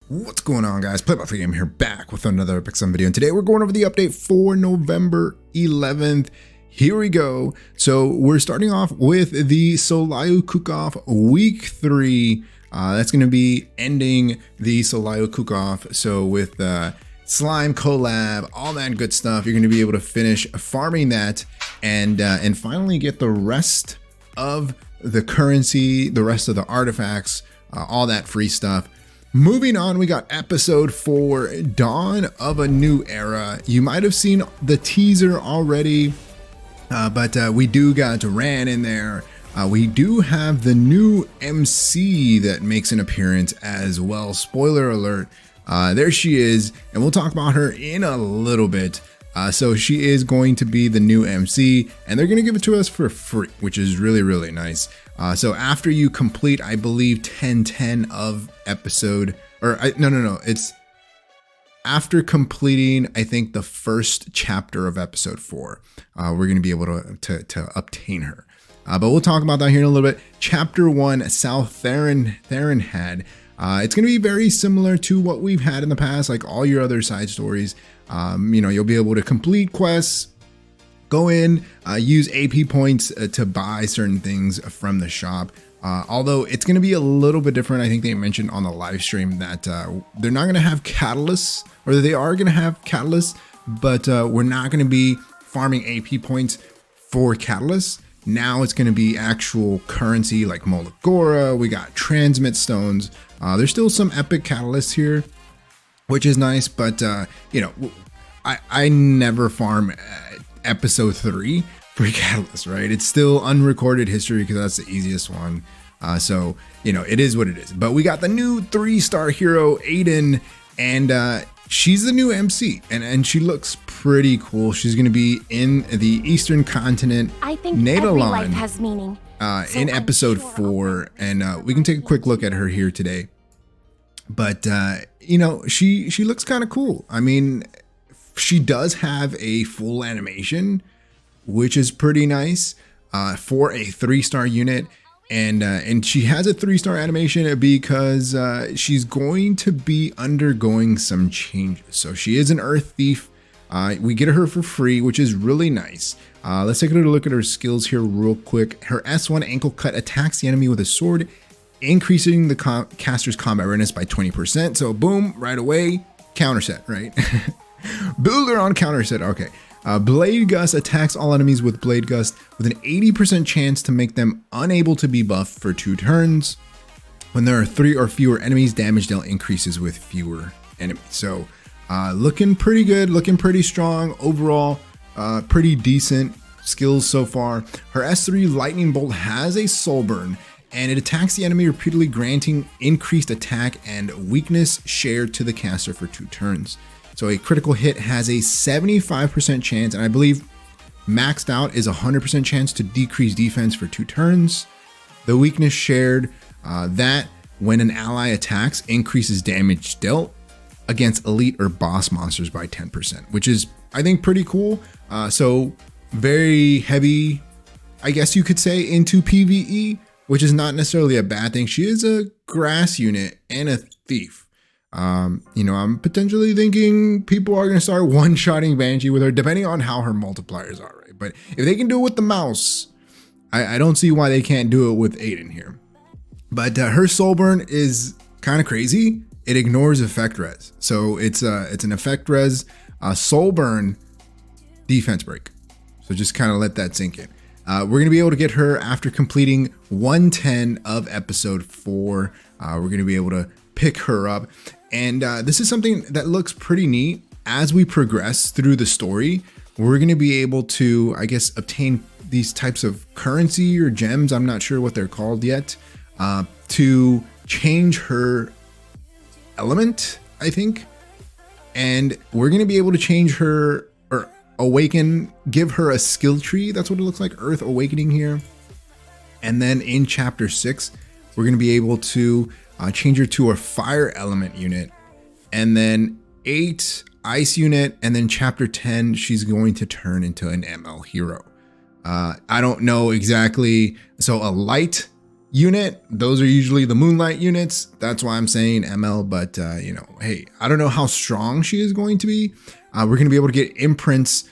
What's going on, guys? Play by Play Game here, back with another Epic Sum video, and today we're going over the update for November 11th. Here we go. So we're starting off with the Solayo Cook-Off Week 3. That's going to be ending the Solayo Cook-Off. So with Slime collab, all that good stuff, you're going to be able to finish farming that and finally get the rest of the currency, the rest of the artifacts, all that free stuff. Moving on, we got episode 4, Dawn of a New Era. You might have seen the teaser already, but we do got Ran in there. We do have the new MC that makes an appearance as well. Spoiler alert, there she is, and we'll talk about her in a little bit. So she is going to be the new MC, and they're going to give it to us for free, which is really nice. So after you complete, I believe 1010 of episode, or no, it's after completing, I think, the first chapter of episode 4, we're going to be able to obtain her. But we'll talk about that here in a little bit. Chapter 1, South Theron had. It's going to be very similar to what we've had in the past, like all your other side stories. You'll be able to complete quests, go in, use AP points to buy certain things from the shop. Although it's going to be a little bit different. I think they mentioned on the live stream that they're not going to have catalysts, or they are going to have catalysts, but we're not going to be farming AP points for catalysts. Now it's going to be actual currency like Molagora. We got transmit stones. There's still some epic catalysts here, which is nice, but I never farm episode 3 for catalyst, right? It's still unrecorded history because that's the easiest one. So it is what it is. But we got the new 3-star hero, Adin, and she's the new MC, and she looks pretty cool. She's going to be in the Eastern Continent. I think every life has meaning. In episode 4, and we can take a quick look at her here today. But she looks kind of cool. I mean, she does have a full animation, which is pretty nice for a 3-star unit. And she has a 3-star animation because she's going to be undergoing some changes. So she is an Earth Thief. We get her for free, which is really nice. Let's take a look at her skills here real quick. Her S1 ankle cut attacks the enemy with a sword, increasing the caster's combat awareness by 20%. So boom, right away, counter set, right? Build her on counter set. Okay. Blade Gust attacks all enemies with Blade Gust with an 80% chance to make them unable to be buffed for 2 turns. When there are 3 or fewer enemies, damage dealt increases with fewer enemies. So looking pretty good, looking pretty strong overall, pretty decent skills so far. Her S3 Lightning Bolt has a soul burn, and it attacks the enemy repeatedly, granting increased attack and weakness shared to the caster for 2 turns. So a critical hit has a 75% chance, and I believe maxed out is 100% chance to decrease defense for 2 turns. The weakness shared, that when an ally attacks, increases damage dealt against elite or boss monsters by 10%, which is, I think, pretty cool. So very heavy, I guess you could say, into PvE, which is not necessarily a bad thing. She is a grass unit and a thief. I'm potentially thinking people are going to start one-shotting Banshee with her, depending on how her multipliers are, right? But if they can do it with the mouse, I don't see why they can't do it with Adin here. But her soul burn is kind of crazy. It ignores effect res. So it's an effect res soul burn defense break. So just kind of let that sink in. We're going to be able to get her after completing 110 of episode 4. We're going to be able to pick her up. And this is something that looks pretty neat. As we progress through the story, we're going to be able to, I guess, obtain these types of currency or gems, I'm not sure what they're called yet, to change her element, I think. And we're going to be able to change her, or awaken, give her a skill tree. That's what it looks like, Earth Awakening here. And then in chapter 6, we're going to be able to change her to a fire element unit, and then 8 ice unit, and then chapter 10 she's going to turn into an ML hero. I don't know exactly. So a light unit. Those are usually the Moonlight units. That's why I'm saying ML, but hey, I don't know how strong she is going to be. We're going to be able to get imprints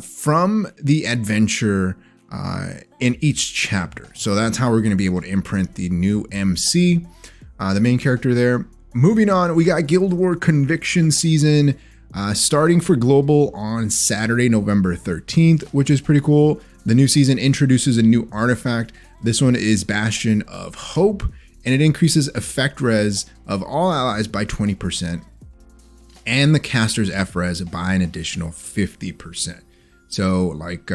from the adventure in each chapter. So that's how we're going to be able to imprint the new MC, the main character there. Moving on, we got Guild War Conviction Season starting for global on Saturday, November 13th, which is pretty cool. The new season introduces a new artifact. This one is Bastion of Hope, and it increases effect res of all allies by 20% and the caster's F res by an additional 50%. So like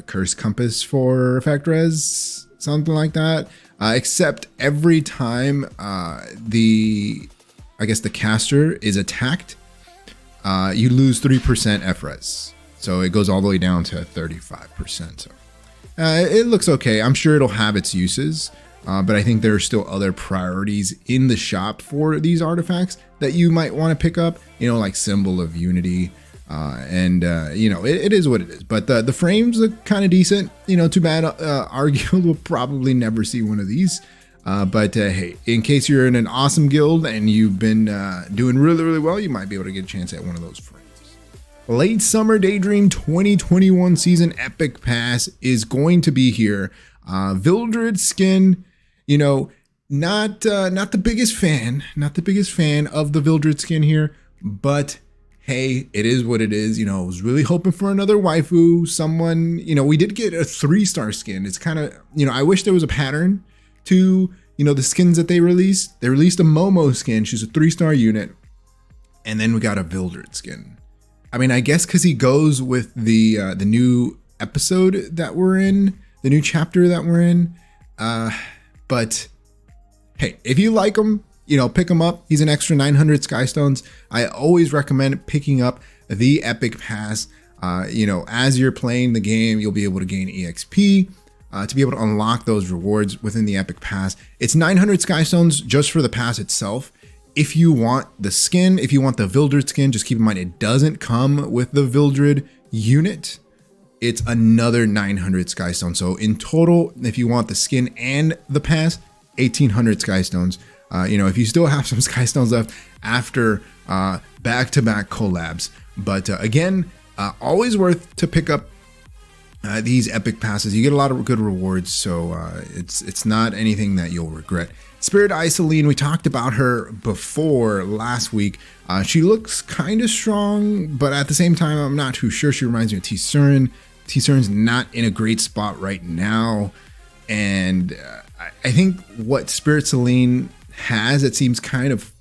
Curse Compass for effect res, something like that. Except every time the caster is attacked, you lose 3% F res. So it goes all the way down to 35%. So it looks okay. I'm sure it'll have its uses, but I think there are still other priorities in the shop for these artifacts that you might want to pick up, like Symbol of Unity. It is what it is, but the frames look kind of decent. Too bad our guild will probably never see one of these. But hey, in case you're in an awesome guild and you've been doing really, really well, you might be able to get a chance at one of those frames. Late Summer Daydream 2021 Season Epic Pass is going to be here. Vildred skin, not the biggest fan of the Vildred skin here, but hey, it is what it is. I was really hoping for another waifu, someone, we did get a 3-star skin. It's kind of, I wish there was a pattern to, the skins that they released. They released a Momo skin. She's a 3-star unit. And then we got a Vildred skin. I mean, I guess because he goes with the new episode that we're in, the new chapter that we're in. But hey, if you like him, pick him up. He's an extra 900 Skystones. I always recommend picking up the Epic Pass. As you're playing the game, you'll be able to gain EXP to be able to unlock those rewards within the Epic Pass. It's 900 Skystones just for the pass itself. If you want the skin, if you want the Vildred skin, just keep in mind it doesn't come with the Vildred unit. It's another 900 Skystone. So in total, if you want the skin and the pass, 1800 Skystones. If you still have some Skystones left after back-to-back collabs. But again, always worth to pick up these epic passes. You get a lot of good rewards, so it's not anything that you'll regret. Spirit Eye Celine, we talked about her before last week. She looks kind of strong, but at the same time, I'm not too sure. She reminds me of T-Surin. T-Surin's not in a great spot right now. And I think what Spirit Celine has that seems kind of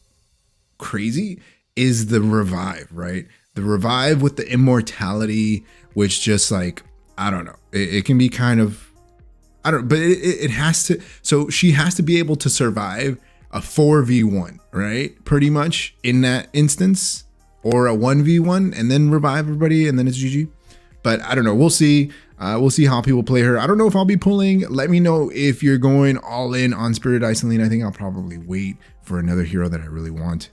crazy is the revive, right? The revive with the immortality, which just like, I don't know. It can be kind of, but it has to, so she has to be able to survive a 4v1, right? Pretty much in that instance, or a 1v1 and then revive everybody and then it's GG. But I don't know. We'll see. We'll see how people play her. I don't know if I'll be pulling. Let me know if you're going all in on Spirit Eye Celine. I think I'll probably wait for another hero that I really want.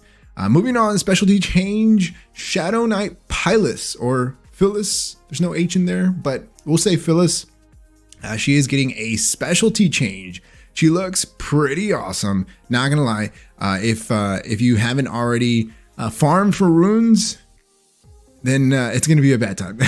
Moving on, specialty change, Shadow Knight Pyllis or Pyllis. There's no H in there, but we'll say Pyllis. She is getting a specialty change. She looks pretty awesome. Not gonna lie. If you haven't already farmed for runes, then it's gonna be a bad time.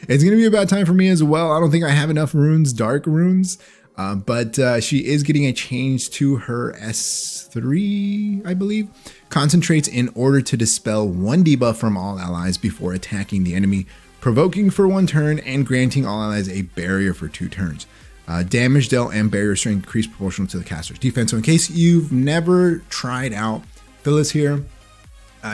It's gonna be a bad time for me as well. I don't think I have enough runes, dark runes, but she is getting a change to her S3, I believe. Concentrates in order to dispel one debuff from all allies before attacking the enemy, provoking for 1 turn and granting all allies a barrier for 2 turns. Damage dealt and barrier strength increase proportional to the caster's defense. So in case you've never tried out Pyllis here,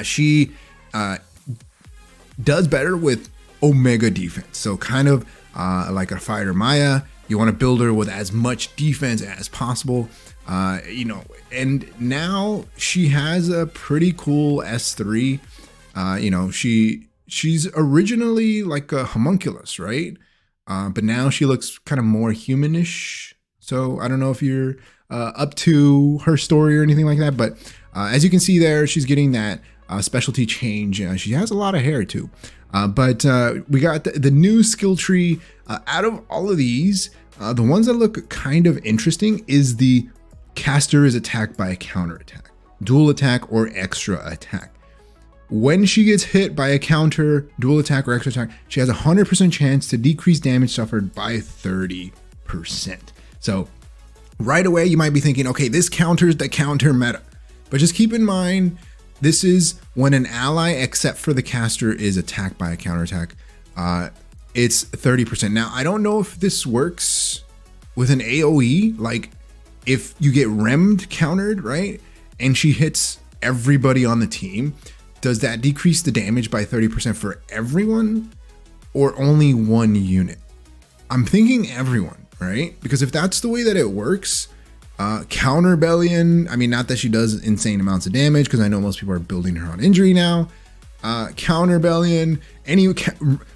she does better with Omega defense. So kind of like a fighter Maya, you want to build her with as much defense as possible. And now she has a pretty cool S3. She's originally like a homunculus, right? But now she looks kind of more humanish. So I don't know if you're up to her story or anything like that, but as you can see there, she's getting that specialty change. She has a lot of hair too. But we got the new skill tree. Out of all of these, the ones that look kind of interesting is the caster is attacked by a counter attack, dual attack, or extra attack. When she gets hit by a counter, dual attack, or extra attack, she has a 100% chance to decrease damage suffered by 30%. So right away, you might be thinking, okay, this counters the counter meta. But just keep in mind, this is when an ally, except for the caster, is attacked by a counterattack. It's 30%. Now, I don't know if this works with an AoE, like if you get remmed countered, right? And she hits everybody on the team. Does that decrease the damage by 30% for everyone or only one unit? I'm thinking everyone, right? Because if that's the way that it works, Counterbellion, I mean, not that she does insane amounts of damage, because I know most people are building her on injury now. Counterbellion,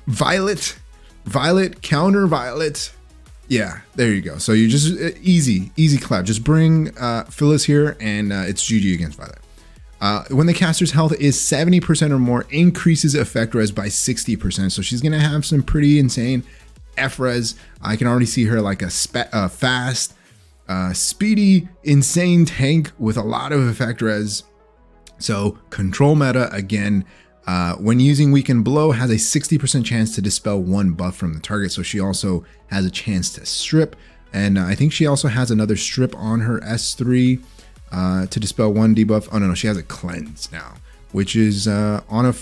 Violet, counter Violet. Yeah, there you go. So you just easy clap. Just bring Pyllis here, and it's GG against Violet. When the caster's health is 70% or more, increases effect res by 60%. So she's gonna have some pretty insane F res. I can already see her like a fast, speedy, insane tank with a lot of effect res. So control meta again. When using Weaken Blow, has a 60% chance to dispel one buff from the target. So she also has a chance to strip. And I think she also has another strip on her S3 to dispel one debuff. Oh, no, she has a cleanse now, which is on a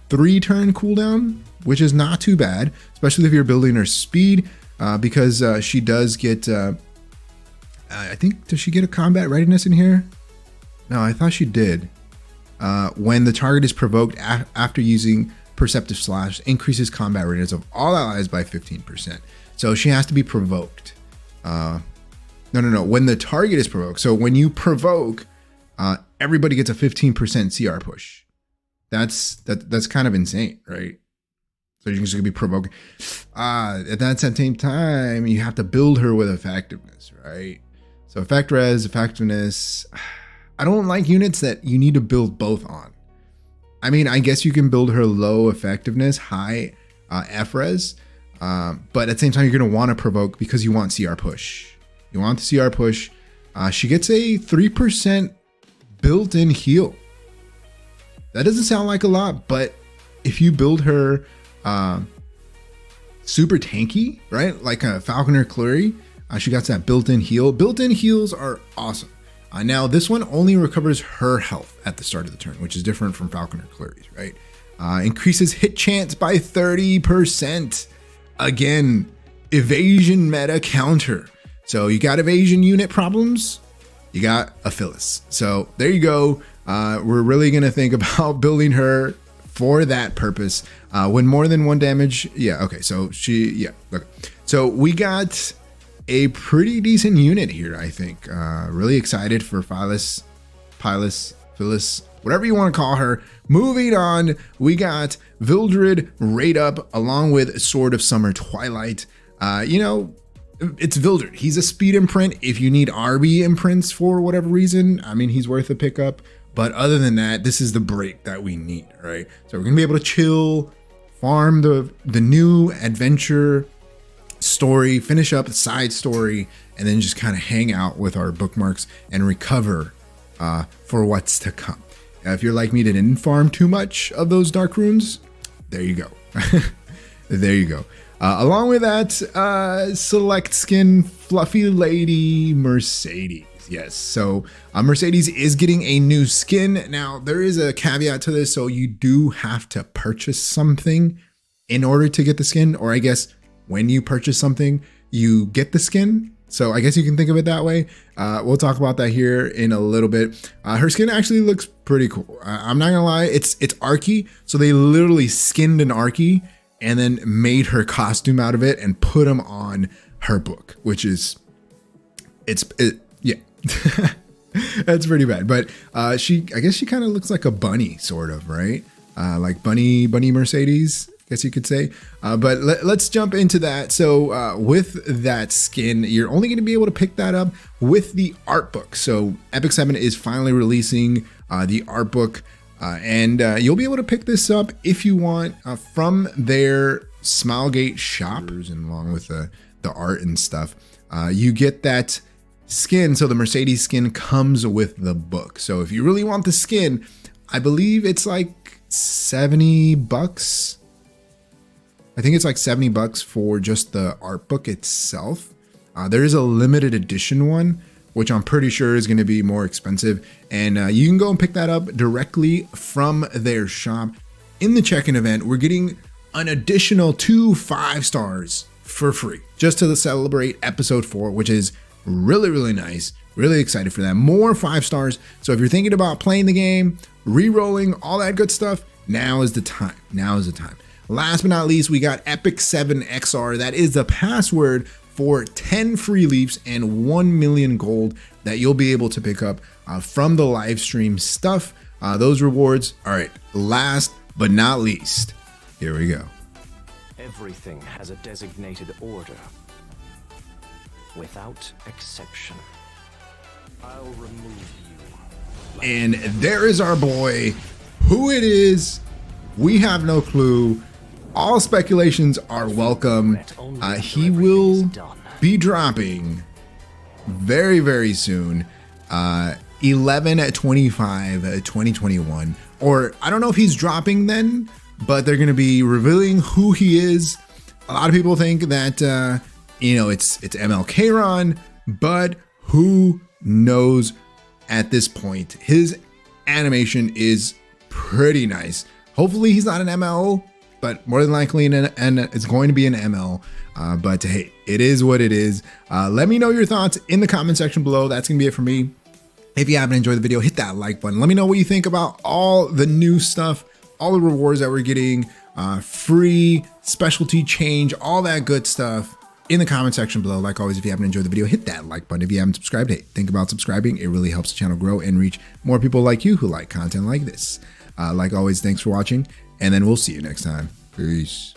3-turn cooldown, which is not too bad, especially if you're building her speed, because she does get, I think, does she get a combat readiness in here? No, I thought she did. When the target is provoked after using Perceptive Slash, increases combat readiness of all allies by 15%. So she has to be provoked. No. When the target is provoked. So when you provoke, everybody gets a 15% CR push. That's kind of insane, right? So you're just gonna be provoking. At that same time, you have to build her with effectiveness, right? So effect res, effectiveness. I don't like units that you need to build both on. I mean, I guess you can build her low effectiveness, high F res, but at the same time, you're gonna want to provoke because you want CR push. You want the CR push. She gets a 3% built-in heal. That doesn't sound like a lot, but if you build her super tanky, right? Like a Falconer Clury, she got that built-in heal. Built-in heals are awesome. Now, this one only recovers her health at the start of the turn, which is different from Falconer Cluries, right? Increases hit chance by 30%. Again, evasion meta counter. So you got evasion unit problems, you got a Pyllis. So there you go. We're really going to think about building her for that purpose. When more than one damage. Yeah, okay. So okay. So we got a pretty decent unit here, I think. Really excited for Pyllis, whatever you want to call her. Moving on, we got Vildred Rateup along with Sword of Summer Twilight. It's Vildred. He's a speed imprint. If you need RB imprints for whatever reason, I mean, he's worth a pickup. But other than that, this is the break that we need, right? So we're gonna be able to chill, farm the new adventure story, finish up the side story, and then just kind of hang out with our bookmarks and recover for what's to come. If you're like me, that didn't farm too much of those dark runes, there you go. There you go. Along with that, select skin fluffy lady Mercedes. Yes, so Mercedes is getting a new skin. Now, there is a caveat to this, so you do have to purchase something in order to get the skin, or I guess when you purchase something, you get the skin. So I guess you can think of it that way. We'll talk about that here in a little bit. Her skin actually looks pretty cool. I'm not gonna lie, it's Archie. So they literally skinned an Archie and then made her costume out of it and put him on her book, which is, yeah. That's pretty bad. But I guess she kind of looks like a bunny, sort of, right? Like bunny Mercedes, I guess you could say. But let's jump into that. So with that skin, you're only going to be able to pick that up with the art book. So Epic 7 is finally releasing the art book. and you'll be able to pick this up if you want from their Smilegate shop, and along with the art and stuff. You get that skin, so the Mercedes skin comes with the book. So if you really want the skin, I believe it's like $70. I think it's like $70 for just the art book itself. There is a limited edition one, which I'm pretty sure is going to be more expensive. And you can go and pick that up directly from their shop. In the check-in event, we're getting an additional 2 5-stars for free, just to celebrate episode 4, which is really, really nice. Really excited for that. More 5 stars. So if you're thinking about playing the game, re-rolling, all that good stuff, now is the time. Now is the time. Last but not least, we got Epic 7 XR. That is the password for 10 free leaps and 1 million gold that you'll be able to pick up from the live stream stuff. Those rewards. All right, last but not least, here we go. Everything has a designated order, without exception. I'll remove you. And there is our boy. Who it is, we have no clue. All speculations are welcome. He will be dropping very, very soon. 11/25/2021. Or I don't know if he's dropping then, but they're going to be revealing who he is. A lot of people think that, it's MLK, but who knows at this point? His animation is pretty nice. Hopefully he's not an ML, but more than likely it's going to be an ML. But hey, it is what it is. Let me know your thoughts in the comment section below. That's gonna be it for me. If you haven't enjoyed the video, hit that like button. Let me know what you think about all the new stuff, all the rewards that we're getting, free specialty change, all that good stuff in the comment section below. Like always, if you haven't enjoyed the video, hit that like button. If you haven't subscribed, hey, think about subscribing. It really helps the channel grow and reach more people like you who like content like this. Like always, thanks for watching, and then we'll see you next time. Peace.